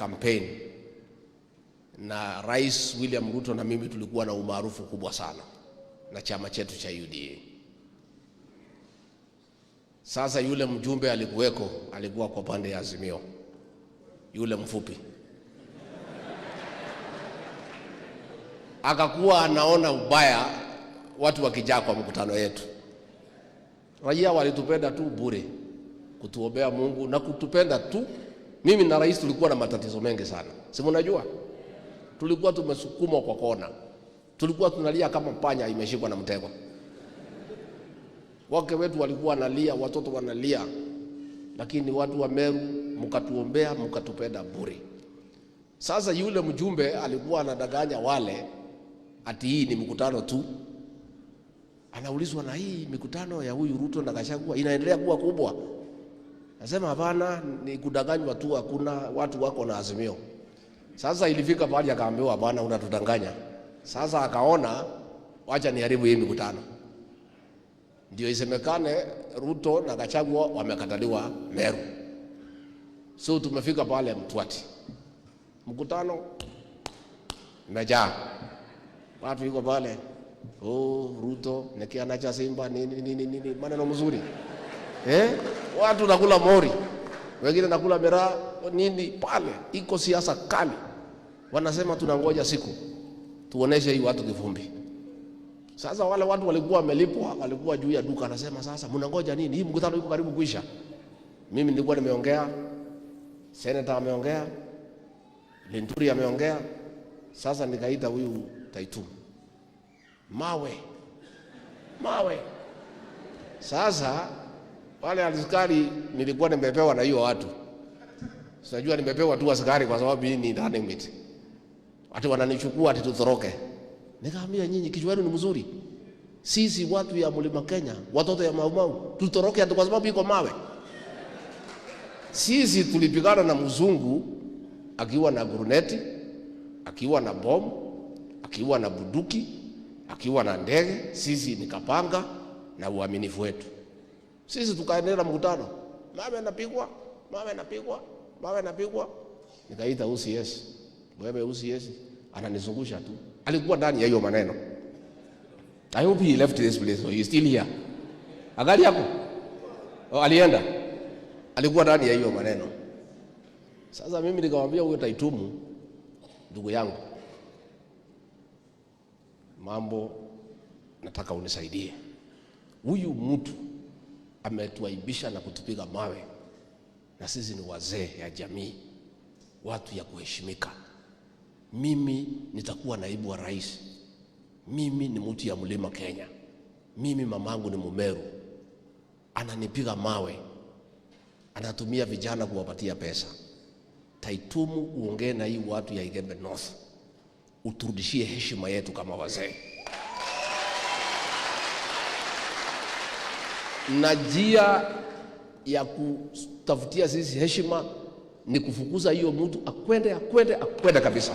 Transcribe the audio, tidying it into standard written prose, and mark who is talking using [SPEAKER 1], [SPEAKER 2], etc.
[SPEAKER 1] campaign, na Rais William Ruto na mimi tulikuwa na umaarufu kubwa sana na chama chetu cha UDA. Sasa yule mjumbe alikuwa kwa pande ya Azimio, yule mfupi, akakuwa anaona ubaya watu wakijaa kwa mkutano yetu. Raia walitupenda tu bure, kutuombea Mungu na kutupenda tu. Mimi na rais tulikuwa na matatizo mengi sana, si mnajua? Tulikuwa tumesukumwa kwa kona, tulikuwa tunalia kama panya imeshikwa na mtego. Wake wetu walikuwa wanalia, watoto wanalia, lakini watu wa Meru mkatuombea, mkatupenda bure. Sasa yule mjumbe alikuwa anadanganya wale ati hii ni mkutano tu. Anaulizwa, na hii mikutano ya huyu Ruto na Gachagua inaendelea kuwa kubwa? Nasema hapana, ni kudanganywa tu, hakuna, watu wako na Azimio. Sasa ilifika pale akaambiwa, bwana unatudanganya. Sasa akaona wacha niharibu hii mikutano, ndio isemekane Ruto na Gachagua wamekataliwa Meru. So tumefika pale Mtwati, mkutano umejaa, watu yuko pale, Ruto nekiana cha Simba nini maneno mzuri. Watu nakula mori, wengine nakula miraa nini pale, iko siasa kali. Wanasema tunangoja siku tuoneshe hii watu kivumbi. Sasa wale watu walikuwa wamelipwa, walikuwa juu ya duka, anasema sasa mnangoja nini? Hii mkutano iko karibu kuisha. Mimi nilikuwa nimeongea, Senator ameongea, Linturi ameongea. Sasa nikaita huyu Taitumu, mawe. Sasa wale askari nilikuwa nimepewa na hiyo watu, sijajua nimepewa tu askari kwa sababu mimi ni running mate. Watu wananichukua ati tutoroke. Nikaambia nyinyi kichwa yenu ni mzuri. Sisi watu ya Mlima Kenya, watoto ya Mau tutoroke ati kwa sababu iko mawe? Sisi tulipigana na mzungu akiwa na guruneti, akiwa na bomu, akiwa na buduki, akiwa na ndege. Sisi nikapanga na uaminifu wetu. Sisi tukaendelea mkutano. Mawe napigwa. Nikaita UCS. Wewe UCS ananizungusha tu. Alikuwa ndani ya hiyo maneno. I hope he left this place, so he is still here. Agali yako? Alienda. Alikuwa ndani ya hiyo maneno. Sasa mimi nikamwambia huyo Taitumu, ndugu yangu, mambo nataka unisaidie. Huyu mtu ametuaibisha na kutupiga mawe, na sisi ni wazee ya jamii, watu ya kuheshimika. Mimi nitakuwa naibu wa rais. Mimi ni mtu ya Mlima Kenya. Mimi mamangu ni Mumeru. Ananipiga mawe, anatumia vijana kuwapatia pesa. Taitumu, uongee na hii watu ya Igembe North, uturudishie heshima yetu kama wazee. Na njia ya kutafutia sisi heshima ni kufukuza hiyo mtu akwende kabisa.